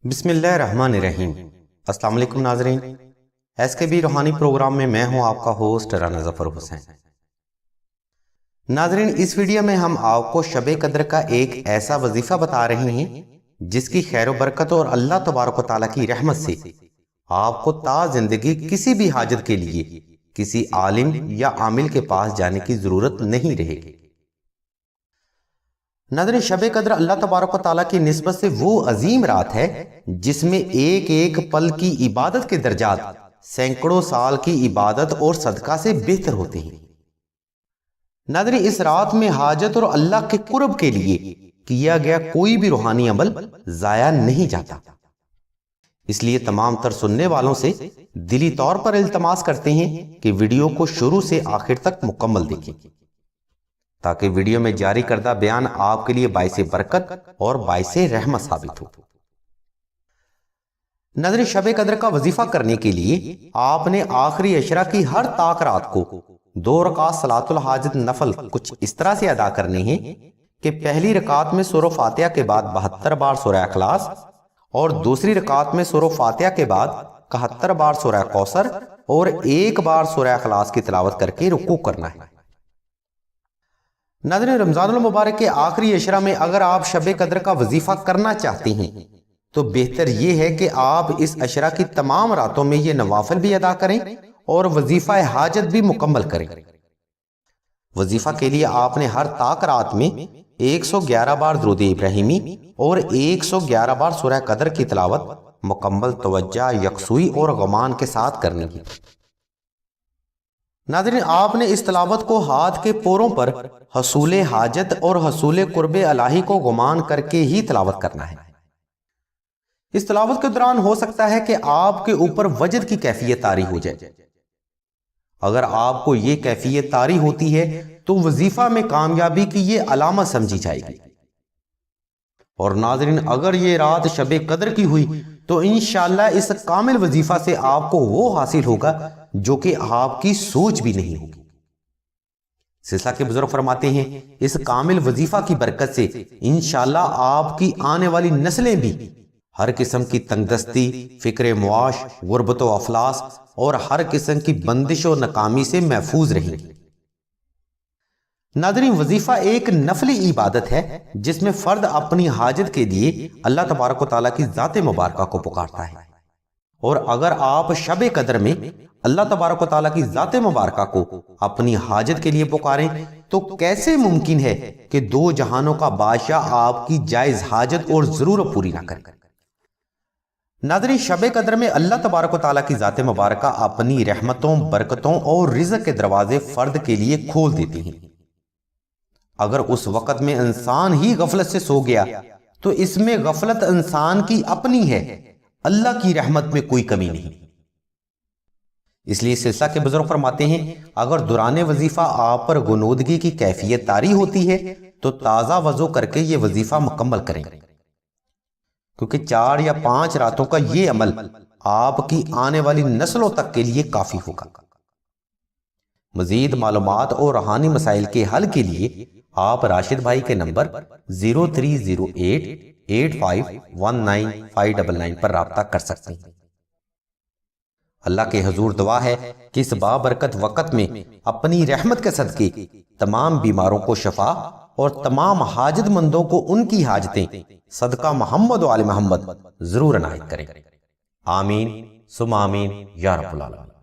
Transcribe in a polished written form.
بسم اللہ الرحمن الرحیم۔ السلام علیکم ناظرین، ایس کے بی روحانی پروگرام میں ہوں آپ کا ہوسٹ رانا ظفر حسین۔ ناظرین، اس ویڈیو میں ہم آپ کو شب قدر کا ایک ایسا وظیفہ بتا رہے ہیں جس کی خیر و برکت اور اللہ تبارک و تعالیٰ کی رحمت سے آپ کو تا زندگی کسی بھی حاجت کے لیے کسی عالم یا عامل کے پاس جانے کی ضرورت نہیں رہے گی۔ ناظرین، شب قدر اللہ تبارک و تعالیٰ کی نسبت سے وہ عظیم رات ہے جس میں ایک ایک پل کی عبادت کے درجات سینکڑوں سال کی عبادت اور صدقہ سے بہتر ہوتے ہیں۔ ناظرین، اس رات میں حاجت اور اللہ کے قرب کے لیے کیا گیا کوئی بھی روحانی عمل ضائع نہیں جاتا۔ اس لیے تمام تر سننے والوں سے دلی طور پر التماس کرتے ہیں کہ ویڈیو کو شروع سے آخر تک مکمل دیکھیں تاکہ ویڈیو میں جاری کردہ بیان آپ کے لیے باعث برکت اور باعث رحمت ثابت ہو۔ ناظرین، شب قدر کا وظیفہ کرنے کے لیے آپ نے آخری عشرہ کی ہر طاق رات کو 2 رکعت صلاۃ الحاجت نفل کچھ اس طرح سے ادا کرنے ہیں کہ پہلی رکعت میں سورہ فاتحہ کے بعد 72 بار سورہ اخلاص اور دوسری رکعت میں سورہ فاتحہ کے بعد 71 بار سورہ کوثر اور 1 بار سورہ اخلاص کی تلاوت کر کے رکوع کرنا ہے۔ ناظرین، رمضان المبارک کے آخری عشرہ میں اگر آپ شب قدر کا وظیفہ کرنا چاہتے ہیں تو بہتر یہ ہے کہ آپ اس عشرہ کی تمام راتوں میں یہ نوافل بھی ادا کریں اور وظیفہ حاجت بھی مکمل کریں۔ وظیفہ کے لیے آپ نے ہر طاق رات میں 111 بار درود ابراہیمی اور 111 بار سورہ قدر کی تلاوت مکمل توجہ، یکسوئی اور غمان کے ساتھ کرنی ہے۔ ناظرین، آپ نے اس تلاوت کو ہاتھ کے پوروں پر حصول حاجت اور حصول قرب الہی کو گمان کر کے ہی تلاوت کرنا ہے۔ اس تلاوت کے دوران ہو سکتا ہے کہ آپ کے اوپر وجد کی کیفیت طاری ہو جائے۔ اگر آپ کو یہ کیفیت طاری ہوتی ہے تو وظیفہ میں کامیابی کی یہ علامت سمجھی جائے گی۔ اور ناظرین، اگر یہ رات شب قدر کی ہوئی تو انشاءاللہ اس کامل وظیفہ سے آپ کو وہ حاصل ہوگا جو کہ آپ کی سوچ بھی نہیں ہوگی۔ سلسلہ کے بزرگ فرماتے ہیں، اس کامل وظیفہ کی برکت سے انشاءاللہ آپ کی آنے والی نسلیں بھی ہر قسم کی تنگ دستی، فکر معاش، غربت و افلاس اور ہر قسم کی بندش و ناکامی سے محفوظ رہیں گی۔ ناظرین، وظیفہ ایک نفلی عبادت ہے جس میں فرد اپنی حاجت کے لیے اللہ تبارک و تعالیٰ کی ذات مبارکہ کو پکارتا ہے، اور اگر آپ شب قدر میں اللہ تبارک و تعالیٰ کی ذات مبارکہ کو اپنی حاجت کے لیے پکاریں تو کیسے ممکن ہے کہ 2 جہانوں کا بادشاہ آپ کی جائز حاجت اور ضرورت پوری نہ کرے۔ ناظرین، شب قدر میں اللہ تبارک و تعالیٰ کی ذات مبارکہ اپنی رحمتوں، برکتوں اور رزق کے دروازے فرد کے لیے کھول دیتی ہیں۔ اگر اس وقت میں انسان ہی غفلت سے سو گیا تو اس میں غفلت انسان کی اپنی ہے، اللہ کی رحمت میں کوئی کمی نہیں۔ اس لیے سلسلہ کے بزرگ فرماتے ہیں، اگر دوران وظیفہ آپ پر غنودگی کی کیفیت طاری ہوتی ہے تو تازہ وضو کر کے یہ وظیفہ مکمل کریں، کیونکہ 4 یا 5 راتوں کا یہ عمل آپ کی آنے والی نسلوں تک کے لیے کافی ہوگا۔ مزید معلومات اور روحانی مسائل کے حل کے لیے آپ راشد بھائی کے نمبر 0308851959 پر رابطہ کر سکتے ہیں۔ اللہ کے حضور دعا ہے کہ اس بابرکت وقت میں اپنی رحمت کے صدقے تمام بیماروں کو شفا اور تمام حاجت مندوں کو ان کی حاجتیں صدقہ محمد و آل محمد ضرور عنایت کریں۔ آمین ثم آمین یا رب العالمین۔